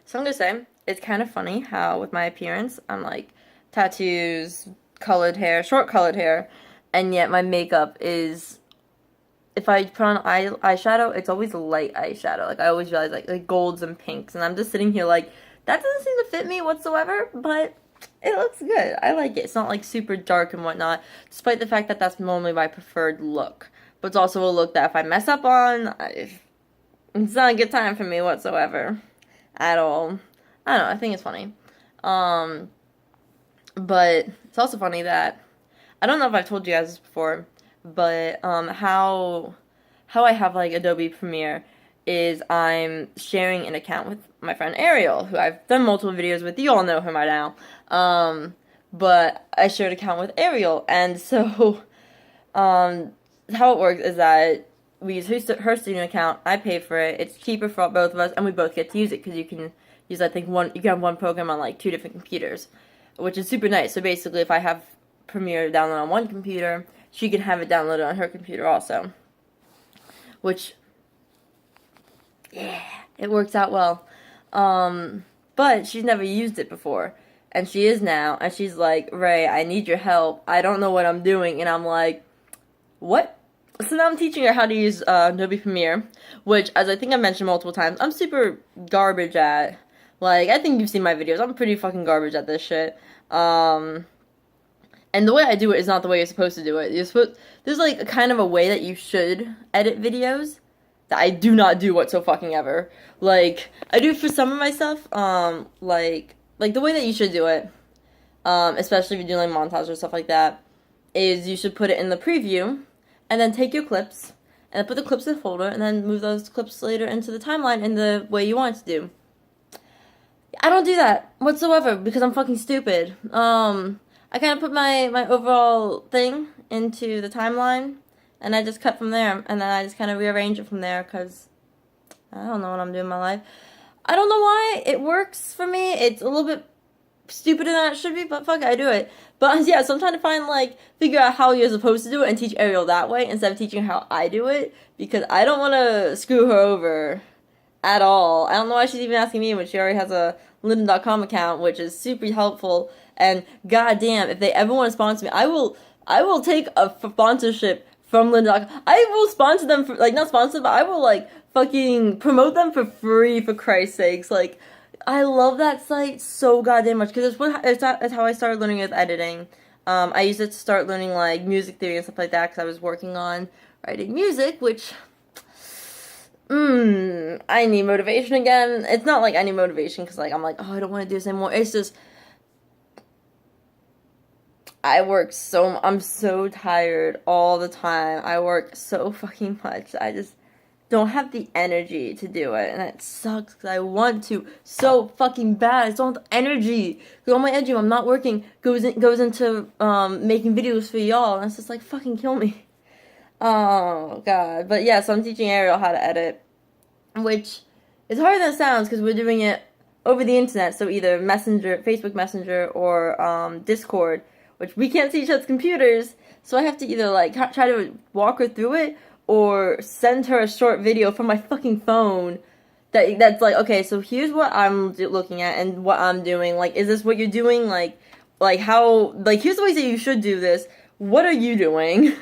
So I'm gonna say it's kind of funny how with my appearance I'm like tattoos, colored hair, short colored hair, and yet my makeup is if I put on eyeshadow, it's always light eyeshadow. Like I always realize like golds and pinks, and I'm just sitting here like that doesn't seem to fit me whatsoever, but it looks good. I like it. It's not like super dark and whatnot, despite the fact that that's normally my preferred look. But it's also a look that if I mess up on, it's not a good time for me whatsoever at all. I don't know. I think it's funny. Um, but it's also funny that I don't know if I've told you guys this before, but how I have like Adobe Premiere is I'm sharing an account with my friend Ariel, who I've done multiple videos with. You all know him by now. But I shared an account with Ariel, and so how it works is that we use her student account. I pay for it. It's cheaper for both of us, and we both get to use it because you can use I think one. You can have one program on like two different computers, which is super nice. So basically, if I have Premiere downloaded on one computer, she can have it downloaded on her computer also. Which, yeah, it works out well. But she's never used it before. And she is now. And she's like, Ray, I need your help. I don't know what I'm doing. And I'm like, what? So now I'm teaching her how to use Adobe Premiere, which, as I think I've mentioned multiple times, I'm super garbage at. Like, I think you've seen my videos. I'm pretty fucking garbage at this shit. And the way I do it is not the way you're supposed to do it. There's like a kind of a way that you should edit videos that I do not do whatsoever ever. Like I do for some of my stuff, like the way that you should do it, especially if you're doing like montage or stuff like that, is you should put it in the preview, and then take your clips and put the clips in a folder, and then move those clips later into the timeline in the way you want it to do. I don't do that whatsoever because I'm fucking stupid. I kind of put my overall thing into the timeline, and I just cut from there, and then I just kind of rearrange it from there, because I don't know what I'm doing in my life. I don't know why it works for me. It's a little bit stupider than it should be, but fuck it, I do it. But yeah, so I'm trying to figure out how you're supposed to do it and teach Ariel that way, instead of teaching her how I do it, because I don't want to screw her over at all. I don't know why she's even asking me when she already has a Linden.com account, which is super helpful. And goddamn, if they ever want to sponsor me, I will take a sponsorship from Linden.com. I will sponsor them for, like, not sponsor, but I will like fucking promote them for free, for Christ's sakes. Like, I love that site so goddamn much because it's how I started learning with editing. I used it to start learning like music theory and stuff like that because I was working on writing music, which I need motivation again. It's not like I need motivation because like I'm like, oh, I don't want to do this anymore. It's just I'm so tired all the time. I work so fucking much. I just don't have the energy to do it, and it sucks because I want to so fucking bad. I just don't have the energy. Because all my energy when I'm not working goes into making videos for y'all, and it's just like fucking kill me. Oh god. But yeah, so I'm teaching Ariel how to edit, which is harder than it sounds because we're doing it over the internet. So either Messenger, Facebook Messenger, or Discord, which we can't see each other's computers. So I have to either like try to walk her through it, or send her a short video from my fucking phone that's like, okay, so here's what I'm looking at and what I'm doing. Like, is this what you're doing? Like how, like, here's the ways that you should do this. What are you doing?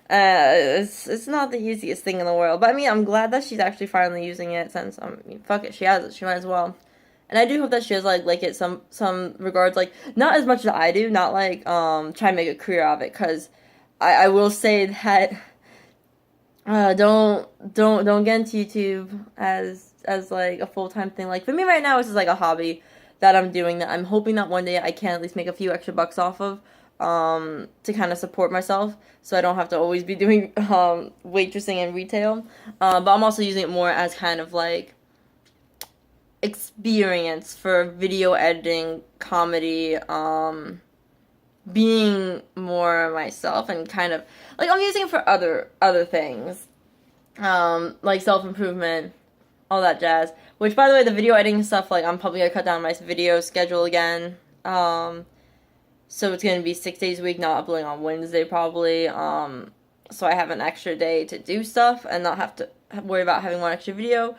It's not the easiest thing in the world. But I mean, I'm glad that she's actually finally using it since, I mean, fuck it, she has it. She might as well. And I do hope that she has, like it some regards, like, not as much as I do, not, like, try and make a career of it, because I will say that, don't get into YouTube as like a full-time thing. Like for me right now, it's just like a hobby that I'm doing that I'm hoping that one day I can at least make a few extra bucks off of, to kind of support myself, so I don't have to always be doing waitressing and retail. But I'm also using it more as kind of like experience for video editing, comedy, being more myself, and kind of like I'm using it for other things, like self-improvement, all that jazz. Which, by the way, the video editing stuff, like I'm probably gonna cut down my video schedule again, so it's gonna be 6 days a week, not uploading on Wednesday probably, so I have an extra day to do stuff and not have to worry about having one extra video,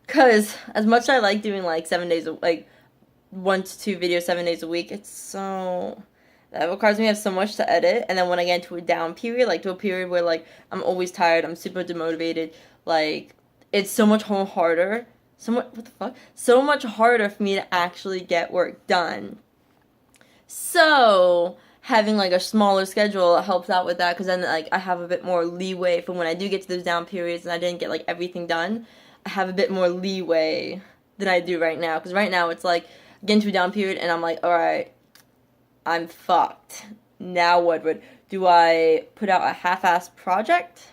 Cause as much as I like doing like 7 days, like 1 to 2 videos 7 days a week, it's so that requires me to have so much to edit. And then when I get into a down period, like to a period where like I'm always tired, I'm super demotivated, like it's so much harder. So much what the fuck? So much harder for me to actually get work done. So having like a smaller schedule helps out with that because then like I have a bit more leeway for when I do get to those down periods and I didn't get like everything done. I have a bit more leeway than I do right now because right now it's like get into a down period and I'm like, all right, I'm fucked. Now what would do I put out a half-assed project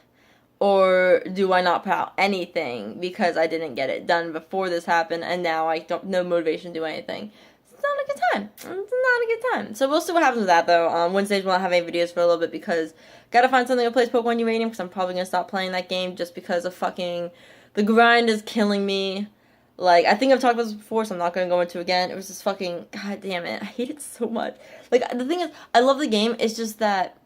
or do I not put out anything because I didn't get it done before this happened and now I don't no motivation to do anything. It's not a good time. It's not a good time. So we'll see what happens with that though. Wednesdays we'll not have any videos for a little bit because gotta find something to play Pokemon Uranium because I'm probably gonna stop playing that game just because of fucking the grind is killing me. Like, I think I've talked about this before, so I'm not going to go into it again. It was just fucking, god damn it, I hate it so much. Like, the thing is, I love the game, it's just that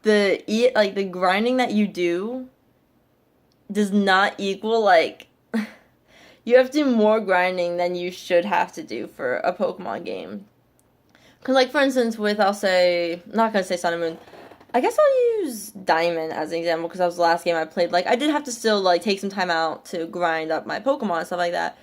the grinding that you do does not equal, like, you have to do more grinding than you should have to do for a Pokemon game. Because, like, for instance, I'll say, I'm not going to say Sun and Moon, I guess I'll use Diamond as an example because that was the last game I played. Like, I did have to still, like, take some time out to grind up my Pokemon and stuff like that.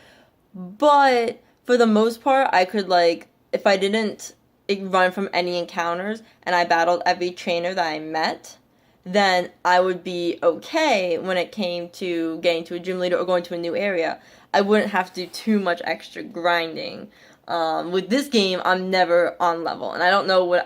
But, for the most part, I could, like, if I didn't run from any encounters and I battled every trainer that I met, then I would be okay when it came to getting to a gym leader or going to a new area. I wouldn't have to do too much extra grinding. With this game, I'm never on level, and I don't know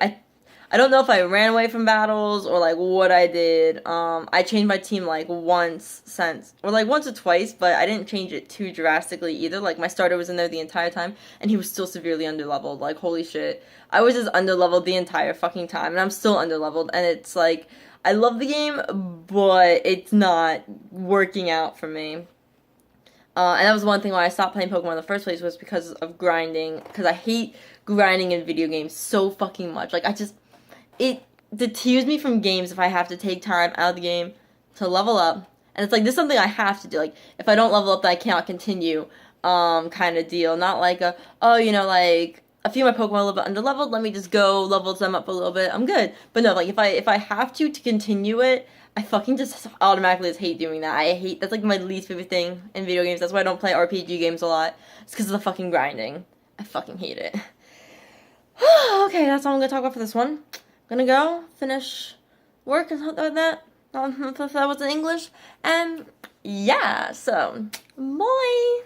I don't know if I ran away from battles or like what I did. I changed my team like once or twice, but I didn't change it too drastically either. Like my starter was in there the entire time and he was still severely underleveled. Like holy shit. I was just underleveled the entire fucking time and I'm still underleveled and it's like I love the game, but it's not working out for me. And that was one thing why I stopped playing Pokemon in the first place was because of grinding. Because I hate grinding in video games so fucking much. Like it deters me from games if I have to take time out of the game to level up. And it's like, this is something I have to do. Like, if I don't level up, then I cannot continue, kind of deal. Not like like, a few of my Pokemon are a little bit underleveled, let me just go level them up a little bit, I'm good. But no, like, if I have to continue it, I fucking just automatically just hate doing that. That's like my least favorite thing in video games. That's why I don't play RPG games a lot. It's because of the fucking grinding. I fucking hate it. Okay, that's all I'm gonna talk about for this one. Gonna go finish work and something like that. If that was in English. And yeah, so bye.